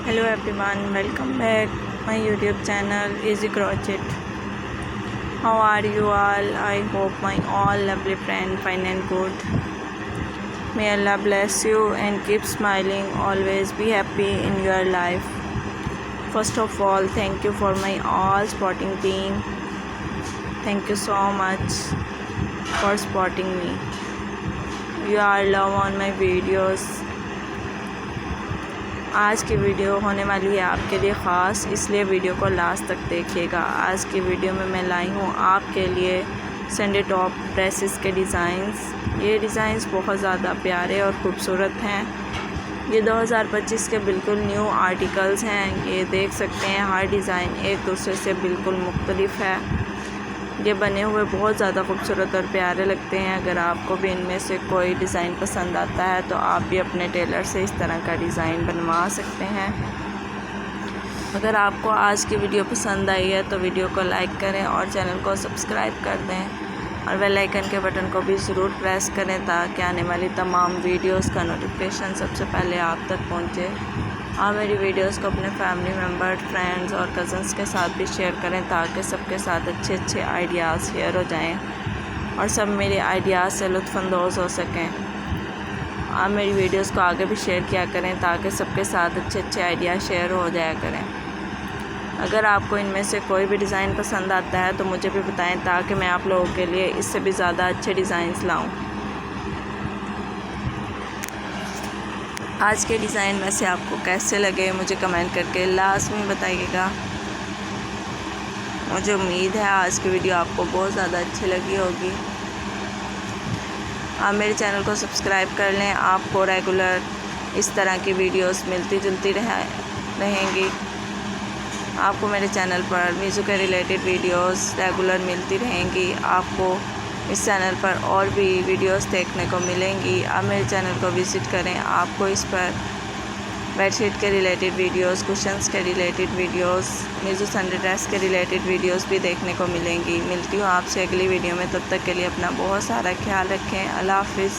Hello everyone, welcome back my YouTube channel Easy Crochet. How are you all? I hope my all lovely friend fine and good. May Allah bless you and keep smiling. Always be happy in your life. First of all, thank you for my all supporting team. Thank you so much for supporting me. You are love on my videos. आज की video होने वाली है आपके लिए ख़ास, इसलिए video को लास्ट तक देखिएगा। आज की वीडियो में मैं लाई हूँ आपके लिए संडे टॉप ड्रेसेस के डिज़ाइंस। ये डिज़ाइंस बहुत ज़्यादा प्यारे और ख़ूबसूरत हैं। ये 2025 के बिल्कुल न्यू आर्टिकल्स हैं। ये देख सकते हैं हर डिज़ाइन एक दूसरे से बिल्कुल मुख्तलिफ है। ये बने हुए बहुत ज़्यादा खूबसूरत और प्यारे लगते हैं। अगर आपको भी इनमें से कोई डिज़ाइन पसंद आता है तो आप भी अपने टेलर से इस तरह का डिज़ाइन बनवा सकते हैं। अगर आपको आज की वीडियो पसंद आई है तो वीडियो को लाइक करें और चैनल को सब्सक्राइब कर दें और बेल आइकन के बटन को भी ज़रूर प्रेस करें ताकि आने वाली तमाम वीडियोस का नोटिफिकेशन सबसे पहले आप तक पहुँचे। आप मेरी वीडियोस को अपने फैमिली मेम्बर, फ्रेंड्स और कज़न्स के साथ भी शेयर करें ताकि सबके साथ अच्छे अच्छे आइडियाज़ शेयर हो जाएं और सब मेरे आइडियाज़ से लुत्फ़अंदोज़ हो सकें। आप मेरी वीडियोस को आगे भी शेयर किया करें ताकि सबके साथ अच्छे अच्छे आइडियाज़ शेयर हो जाया करें। अगर आपको इनमें से कोई भी डिज़ाइन पसंद आता है तो मुझे भी बताएं ताकि मैं आप लोगों के लिए इससे भी ज़्यादा अच्छे डिज़ाइंस लाऊँ। आज के डिज़ाइन वैसे आपको कैसे लगे मुझे कमेंट करके लास्ट में बताइएगा। मुझे उम्मीद है आज की वीडियो आपको बहुत ज़्यादा अच्छी लगी होगी। आप मेरे चैनल को सब्सक्राइब कर लें, आपको रेगुलर इस तरह की वीडियोस मिलती जुलती रहेंगी। आपको मेरे चैनल पर म्यूज़िक के रिलेटेड वीडियोस रेगुलर मिलती रहेंगी। आपको इस चैनल पर और भी वीडियोस देखने को मिलेंगी। आप मेरे चैनल को विज़िट करें, आपको इस पर बेडशीट के रिलेटेड वीडियोस, कुशन्स के related videos, music Sunday dress के रिलेटेड वीडियोस भी देखने को मिलेंगी। मिलती हूँ आपसे अगली वीडियो में, तब तक के लिए अपना बहुत सारा ख्याल रखें। अल्लाह हाफ़िज़।